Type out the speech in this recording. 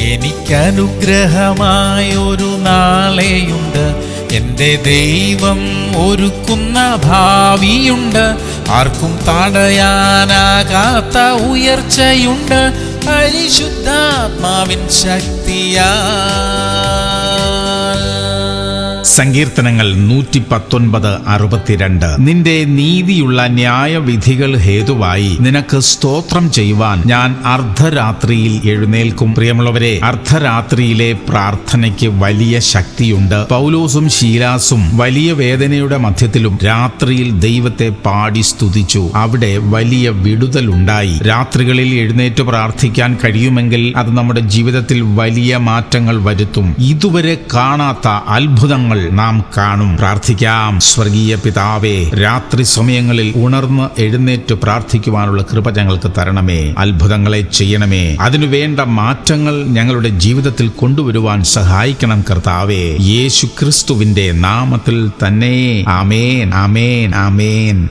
എനിക്കനുഗ്രഹമായൊരു നാളെയുണ്ട്. എൻ്റെ ദൈവം ഒരുക്കുന്ന ഭാവിയുണ്ട്. ആർക്കും തടയാനാകാത്ത ഉയർച്ചയുണ്ട് പരിശുദ്ധാത്മാവിൻ ശക്തിയാൽ. സങ്കീർത്തനങ്ങൾ 119:62. നിന്റെ നീതിയുള്ള ന്യായവിധികൾ ഹേതുവായി നിനക്ക് സ്തോത്രം ചെയ്യുവാൻ ഞാൻ അർദ്ധരാത്രിയിൽ എഴുന്നേൽക്കും. പ്രിയമുള്ളവരെ, അർദ്ധരാത്രിയിലെ പ്രാർത്ഥനയ്ക്ക് വലിയ ശക്തിയുണ്ട്. പൗലോസും ശീലാസും വലിയ വേദനയുടെ മധ്യത്തിലും രാത്രിയിൽ ദൈവത്തെ പാടി സ്തുതിച്ചു. അവിടെ വലിയ വിടുതലുണ്ടായി. രാത്രികളിൽ എഴുന്നേറ്റ് പ്രാർത്ഥിക്കാൻ കഴിയുമെങ്കിൽ അത് നമ്മുടെ ജീവിതത്തിൽ വലിയ മാറ്റങ്ങൾ വരുത്തും. ഇതുവരെ കാണാത്ത അത്ഭുതങ്ങൾ നാം കാണും. പ്രാർത്ഥിക്കാം. സ്വർഗീയ പിതാവേ, രാത്രി സമയങ്ങളിൽ ഉണർന്ന് എഴുന്നേറ്റ് പ്രാർത്ഥിക്കുവാനുള്ള കൃപ ഞങ്ങൾക്ക് തരണമേ. അത്ഭുതങ്ങളെ ചെയ്യണമേ. അതിനുവേണ്ട മാറ്റങ്ങൾ ഞങ്ങളുടെ ജീവിതത്തിൽ കൊണ്ടുവരുവാൻ സഹായിക്കണം കർത്താവേ. യേശുക്രിസ്തുവിന്റെ നാമത്തിൽ തന്നെ. ആമേൻ, ആമേൻ, ആമേൻ.